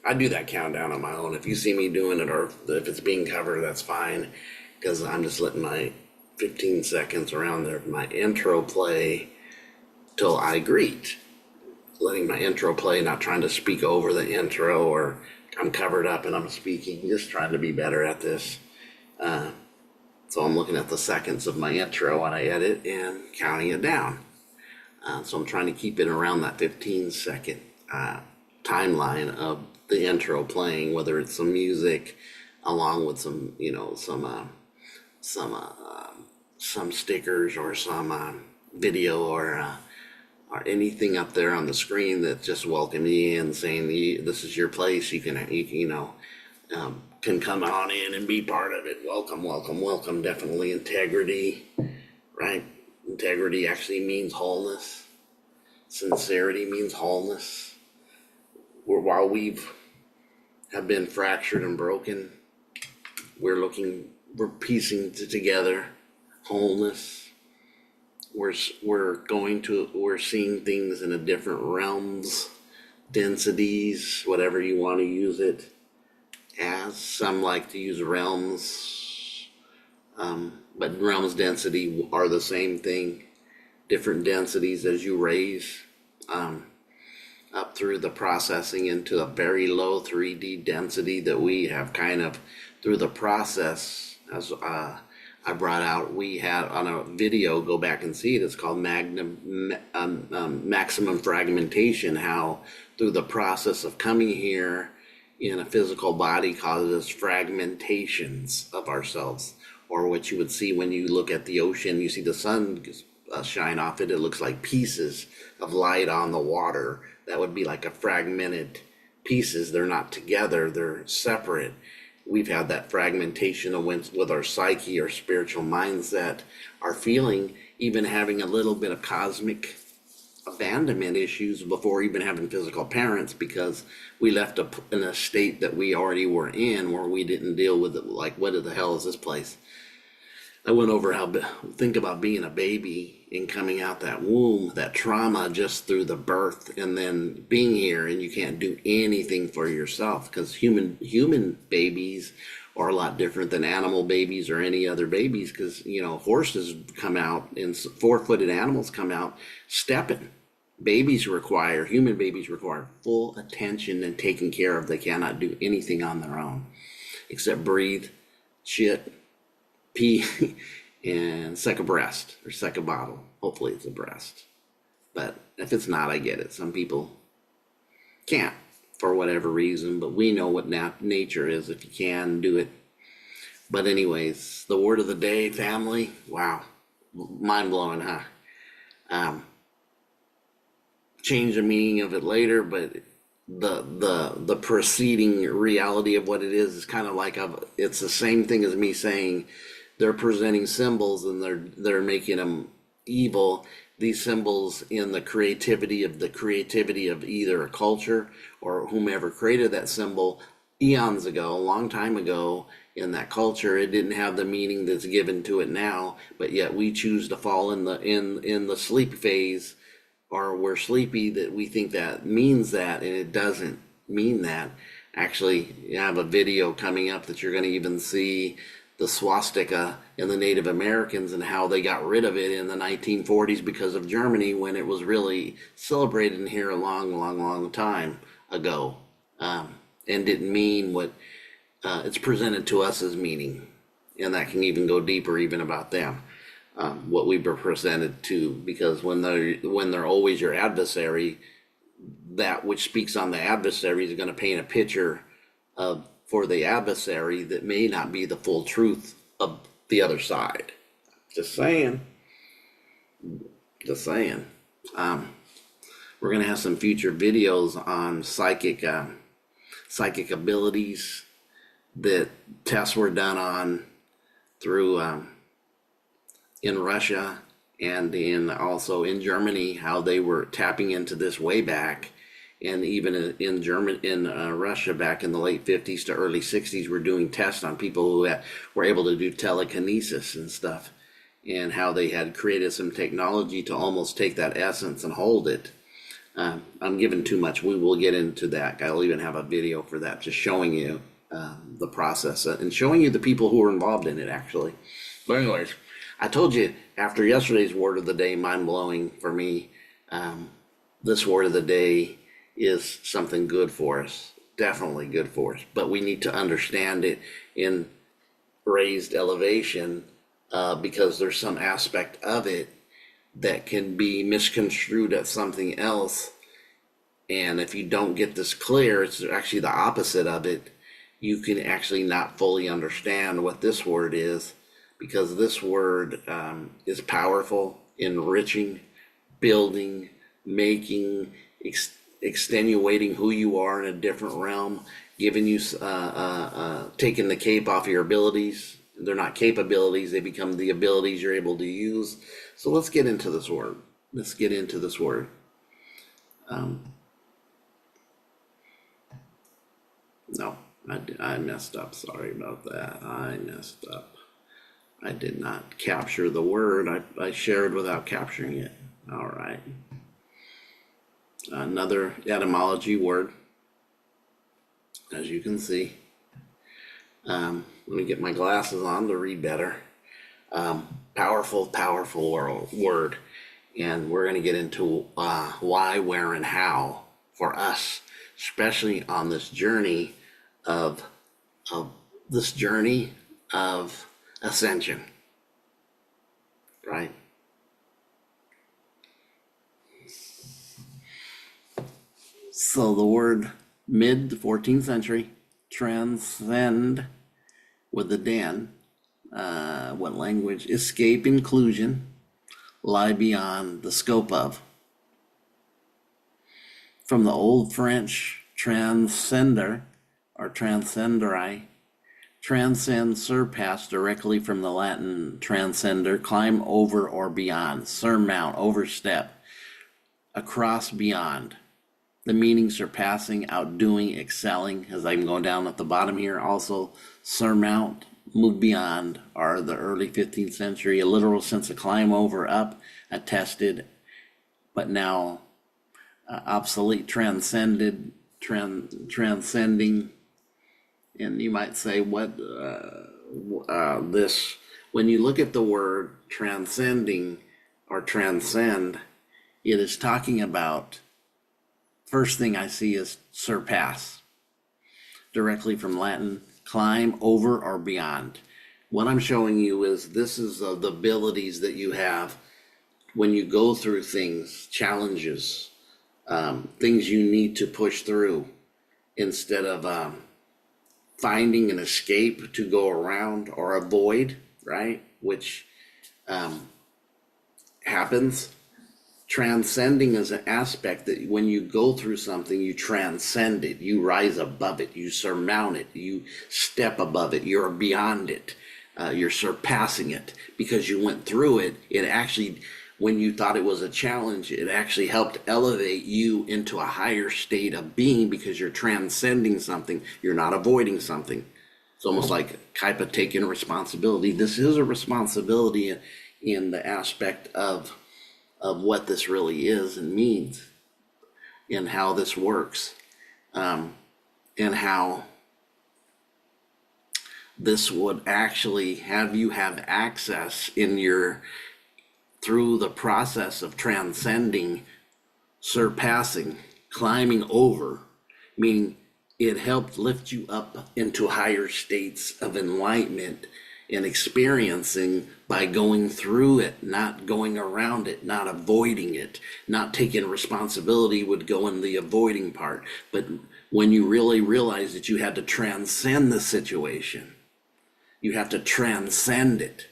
I do that countdown on my own. If you see me doing it, or if it's being covered, that's fine, because I'm just letting my 15 seconds around there, my intro play till I greet. Letting my intro play, not trying to speak over the intro, or I'm covered up and I'm speaking, just trying to be better at this. So I'm looking at the seconds of my intro when I edit and counting it down. So I'm trying to keep it around that 15-second timeline of the intro playing, whether it's some music along with some, some stickers, or some video, or anything up there on the screen that just welcome you in, saying this is your place. You can come on in and be part of it. Welcome, welcome, welcome. Definitely integrity, right? Integrity actually means wholeness. Sincerity means wholeness. While we have been fractured and broken, we're piecing together wholeness. We're seeing things in a different realms, densities, whatever you want to use it as. Some like to use realms, but realms density are the same thing. Different densities as you raise up through the processing into a very low 3D density that we have kind of through the process. As I brought out, we had on a video, go back and see it, it's called maximum fragmentation, how through the process of coming here in a physical body causes fragmentations of ourselves. Or what you would see when you look at the ocean, you see the sun shine off it, it looks like pieces of light on the water. That would be like a fragmented pieces. They're not together, they're separate. We've had that fragmentation with our psyche, our spiritual mindset, our feeling, even having a little bit of cosmic abandonment issues before even having physical parents, because we left in a state that we already were in, where we didn't deal with it. Like, what the hell is this place? I went over think about being a baby and coming out that womb, that trauma just through the birth, and then being here and you can't do anything for yourself, because human babies are a lot different than animal babies or any other babies, because horses come out and 4-footed animals come out stepping. Human babies require full attention and taken care of. They cannot do anything on their own except breathe, shit, pee, and suck a breast or suck a bottle. Hopefully it's a breast, but if it's not, I get it. Some people can't for whatever reason, but we know what nature is. If you can do it. But anyways, the word of the day, family. Wow, mind blowing, huh? Change the meaning of it later, but the preceding reality of what it is kind of like it's the same thing as me saying they're presenting symbols and they're making them evil. These symbols in the creativity of either a culture or whomever created that symbol eons ago, a long time ago, in that culture, it didn't have the meaning that's given to it now, but yet we choose to fall in the sleep phase, or we're sleepy, that we think that means that, and it doesn't mean that. Actually, you have a video coming up that you're going to even see the swastika in the Native Americans and how they got rid of it in the 1940s because of Germany, when it was really celebrated in here a long time ago, and didn't mean what it's presented to us as meaning. And that can even go deeper even about them, what we were presented to, because when they're always your adversary, that which speaks on the adversary is going to paint a picture for the adversary that may not be the full truth of the other side. Just saying. We're going to have some future videos on psychic abilities that tests were done on through in Russia and also in Germany, how they were tapping into this way back. And even in Russia back in the late 50s to early 60s, we're doing tests on people who were able to do telekinesis and stuff, and how they had created some technology to almost take that essence and hold it. I'm giving too much. We will get into that. I'll even have a video for that, just showing you the process and showing you the people who are involved in it, actually. But anyways, I told you after yesterday's word of the day, mind blowing for me. This word of the day is something good for us, definitely good for us. But we need to understand it in raised elevation because there's some aspect of it that can be misconstrued as something else. And if you don't get this clear, it's actually the opposite of it. You can actually not fully understand what this word is, because this word is powerful, enriching, building, making, extenuating who you are in a different realm, giving you, taking the cape off your abilities. They're not capabilities, they become the abilities you're able to use. So let's get into this word. Let's get into this word. No, I messed up. Sorry about that. I messed up. I did not capture the word. I shared without capturing it. All right. Another etymology word, as you can see. Let me get my glasses on to read better. Powerful word. And we're going to get into why, where, and how for us, especially on this journey of ascension, right? So the word mid 14th century, transcend with the Dan, what language? Escape, inclusion, lie beyond the scope of. From the Old French transcender or transcendere, transcend, surpass, directly from the Latin transcender, climb over or beyond, surmount, overstep, across, beyond. The meaning surpassing, outdoing, excelling, as I'm going down at the bottom here. Also, surmount, move beyond, are the early 15th century, a literal sense of climb over, up, attested, but now obsolete, transcended, transcending. And you might say, what this, when you look at the word transcending or transcend, it is talking about, first thing I see is surpass, directly from Latin, climb over or beyond. What I'm showing you is this is the abilities that you have when you go through things, challenges, things you need to push through, instead of finding an escape to go around or avoid, right? Which happens. Transcending is an aspect that when you go through something, you transcend it, you rise above it, you surmount it, you step above it, you're beyond it, you're surpassing it because you went through it. It actually, when you thought it was a challenge, it actually helped elevate you into a higher state of being because you're transcending something, you're not avoiding something. It's almost like type of taking responsibility. This is a responsibility in the aspect of what this really is and means, and how this works, and how this would actually have you have access in your, through the process of transcending, surpassing, climbing over, meaning it helped lift you up into higher states of enlightenment and experiencing by going through it, not going around it, not avoiding it, not taking responsibility would go in the avoiding part. But when you really realize that you had to transcend the situation, you have to transcend it.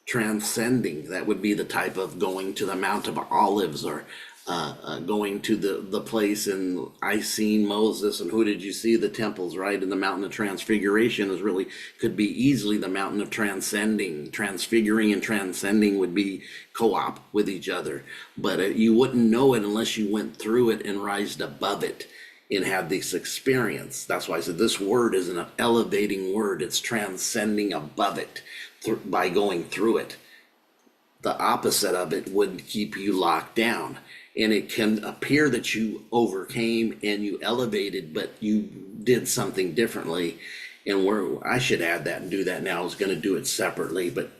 Transcending, that would be the type of going to the Mount of Olives, or going to the place, and I seen Moses, and who did you see? The temples, right? And the mountain of transfiguration is really, could be easily the mountain of transcending. Transfiguring and transcending would be co-op with each other, but you wouldn't know it unless you went through it and rised above it and had this experience. That's why I said this word is an elevating word. It's transcending above it by going through it. The opposite of it would keep you locked down. And it can appear that you overcame and you elevated, but you did something differently. And I should add that and do that now. I was going to do it separately, but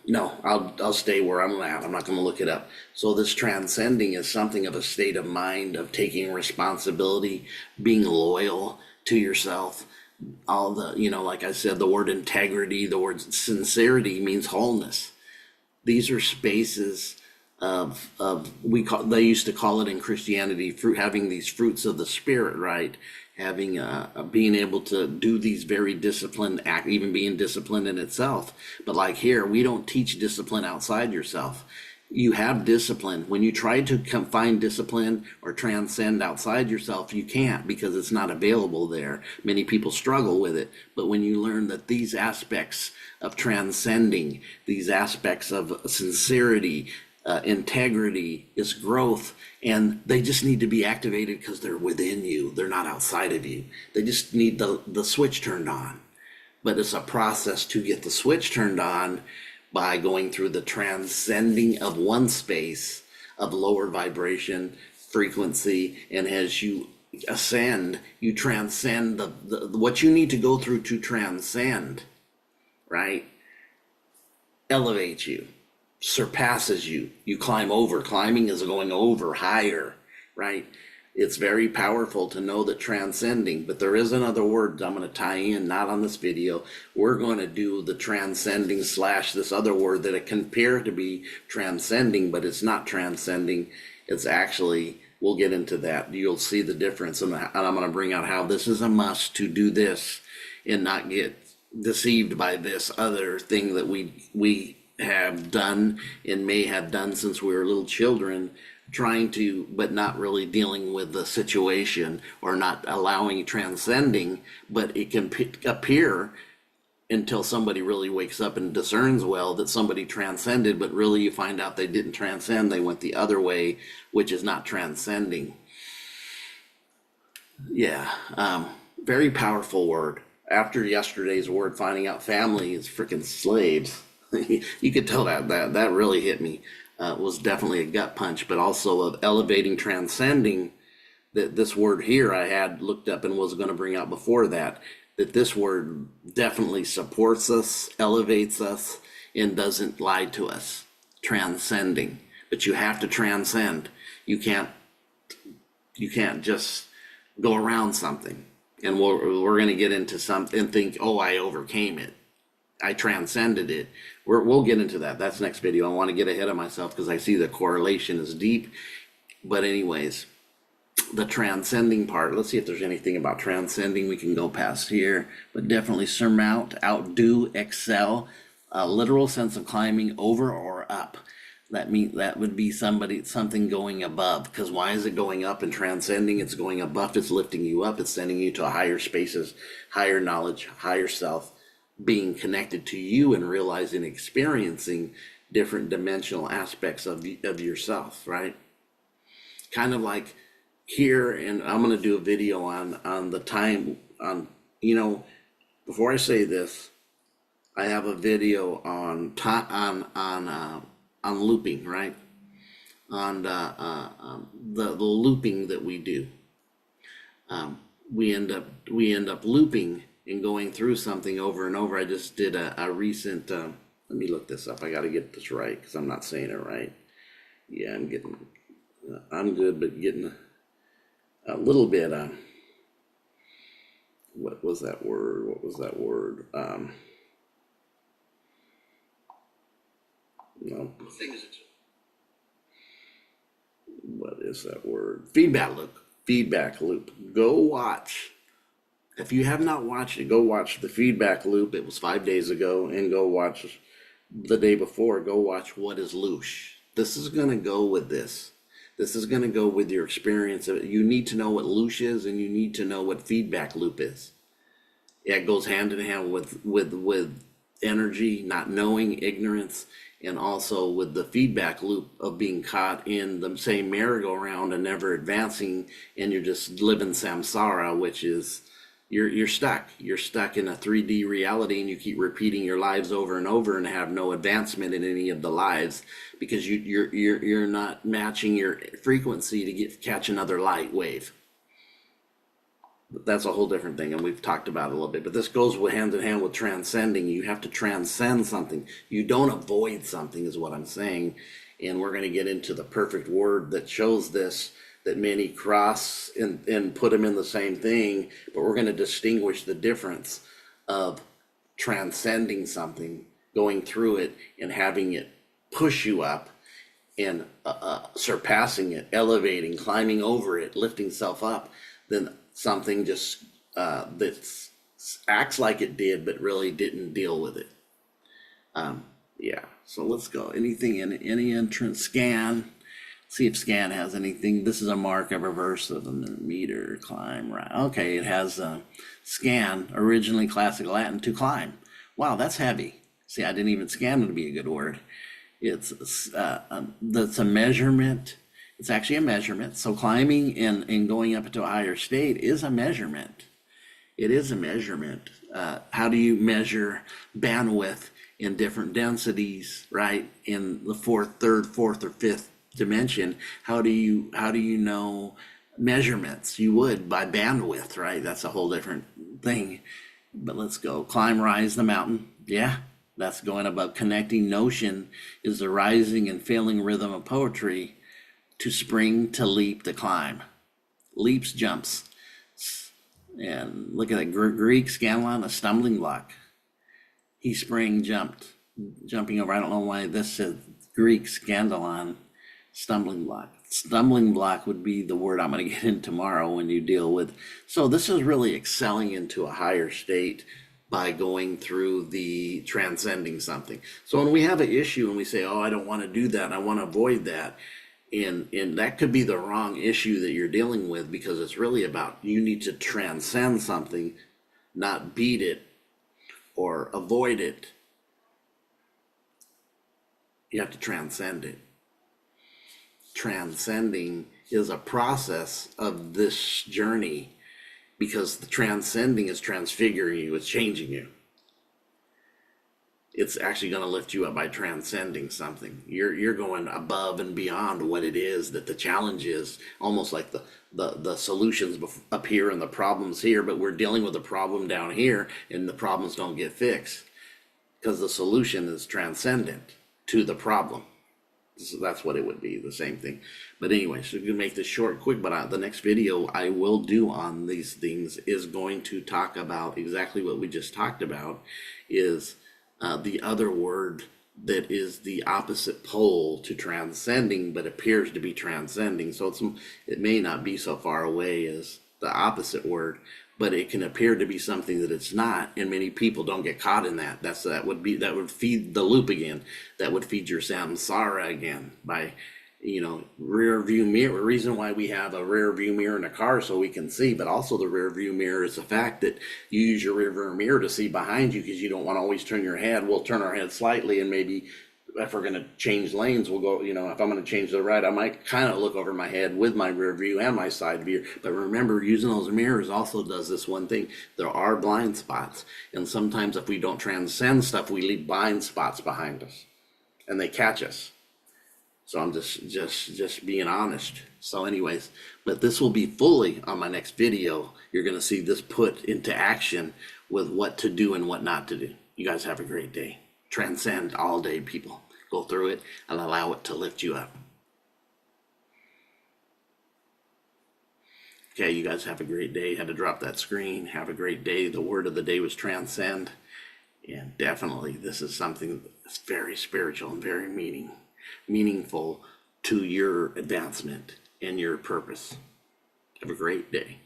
no, I'll stay where I'm at. I'm not going to look it up. So this transcending is something of a state of mind of taking responsibility, being loyal to yourself. All the, like I said, the word integrity, the word sincerity means wholeness. These are spaces they used to call it in Christianity, having these fruits of the spirit, right? Having being able to do these very disciplined act, even being disciplined in itself. But like here, we don't teach discipline outside yourself. You have discipline. When you try to find discipline or transcend outside yourself, you can't, because it's not available there. Many people struggle with it. But when you learn that these aspects of transcending, these aspects of sincerity, integrity is growth, and they just need to be activated because they're within you. They're not outside of you. They just need the switch turned on. But it's a process to get the switch turned on by going through the transcending of one space of lower vibration frequency. And as you ascend, you transcend what you need to go through to transcend, right? Elevates you, surpasses you. You climb over. Climbing is going over higher, right? It's very powerful to know that transcending, but there is another word I'm going to tie in, not on this video. We're going to do the transcending / this other word that it can appear to be transcending, but it's not transcending. It's actually, we'll get into that. You'll see the difference, and I'm going to bring out how this is a must to do this and not get deceived by this other thing that we have done and may have done since we were little children, trying to, but not really dealing with the situation or not allowing transcending. But it can appear until somebody really wakes up and discerns well that somebody transcended, but really you find out they didn't transcend. They went the other way, which is not transcending. Yeah, very powerful word. After yesterday's word, finding out family is freaking slaves. You could tell that really hit me. Was definitely a gut punch, but also of elevating, transcending. That this word here I had looked up and was going to bring out before that this word definitely supports us, elevates us, and doesn't lie to us. Transcending, but you have to transcend. You can't just go around something. And we're going to get into something and think, oh, I overcame it, I transcended it. We'll get into that. That's next video. I want to get ahead of myself because I see the correlation is deep. But anyways, the transcending part, let's see if there's anything about transcending we can go past here. But definitely surmount, outdo, excel, a literal sense of climbing over or up. That would be something going above. Because why is it going up and transcending? It's going above. It's lifting you up. It's sending you to higher spaces, higher knowledge, higher self, being connected to you and realizing, experiencing different dimensional aspects of yourself, right? Kind of like here, and I'm going to do a video on the time on, before I say this, I have a video on looping, right? On the looping that we do. We end up looping and going through something over and over. I just did a recent, let me look this up. I got to get this right because I'm not saying it right. Yeah, I'm good, but getting a little bit, what was that word? No. What is that word? Feedback loop. Go watch. If you have not watched it, go watch the feedback loop. It was 5 days ago, and go watch the day before. Go watch What is Loosh. This is going to go with this. This is going to go with your experience of it. You need to know what loosh is, and you need to know what feedback loop is. Yeah, it goes hand in hand with energy, not knowing, ignorance, and also with the feedback loop of being caught in the same merry-go-round and never advancing, and you're just living samsara, which is you're stuck. You're stuck in a 3D reality, and you keep repeating your lives over and over and have no advancement in any of the lives because you're not matching your frequency to catch another light wave. That's a whole different thing, and we've talked about it a little bit. But this goes hand in hand with transcending. You have to transcend something. You don't avoid something, is what I'm saying. And we're going to get into the perfect word that shows this, that many cross and put them in the same thing. But we're going to distinguish the difference of transcending something, going through it, and having it push you up, and surpassing it, elevating, climbing over it, lifting self up, then something just that acts like it did but really didn't deal with it. Yeah, so let's go. Anything in any entrance? Scan. See if scan has anything. This is a mark of reverse of a meter. Climb, right? Okay, it has scan, originally classic Latin, to climb. Wow, that's heavy. See, I didn't even scan to be a good word. It's that's a measurement. It's actually a measurement. So climbing and going up into a higher state is a measurement. It is a measurement. How do you measure bandwidth in different densities, right? In the third, fourth, or fifth dimension, how do you know measurements? You would by bandwidth, right? That's a whole different thing. But let's go. Climb, rise the mountain. Yeah, that's going above. Connecting notion is the rising and failing rhythm of poetry. To spring, to leap, to climb. Leaps, jumps. And look at that Greek scanlon, a stumbling block. He sprang, jumped, jumping over. I don't know why this says Greek scandalon, stumbling block. Stumbling block would be the word I'm going to get in tomorrow when you deal with. So this is really excelling into a higher state by going through the transcending something. So when we have an issue and we say, oh, I don't want to do that, I want to avoid that. And that could be the wrong issue that you're dealing with, because it's really about you need to transcend something, not beat it or avoid it. You have to transcend it. Transcending is a process of this journey, because the transcending is transfiguring you, it's changing you. It's actually going to lift you up by transcending something. You're going above and beyond what it is that the challenge is, almost like the solutions up here and the problems here, but we're dealing with the problem down here and the problems don't get fixed because the solution is transcendent to the problem. So that's what it would be, the same thing. But anyway, so we can make this short, quick, but the next video I will do on these things is going to talk about exactly what we just talked about, is the other word that is the opposite pole to transcending, but appears to be transcending. So it may not be so far away as the opposite word, but it can appear to be something that it's not, and many people don't get caught in that. That would feed the loop again. That would feed your samsara again by, rear view mirror. The reason why we have a rear view mirror in a car so we can see, but also the rear view mirror is the fact that you use your rear view mirror to see behind you, because you don't want to always turn your head. We'll turn our head slightly, and maybe if we're going to change lanes, we'll go, if I'm going to change to the right, I might kind of look over my head with my rear view and my side view. But remember, using those mirrors also does this one thing. There are blind spots, and sometimes if we don't transcend stuff, we leave blind spots behind us and they catch us. So I'm just being honest. So anyways, but this will be fully on my next video. You're going to see this put into action with what to do and what not to do. You guys have a great day. Transcend all day, people. Go through it and allow it to lift you up. Okay, you guys have a great day. Had to drop that screen. Have a great day. The word of the day was transcend. And definitely this is something that's very spiritual and very meaningful to your advancement and your purpose. Have a great day.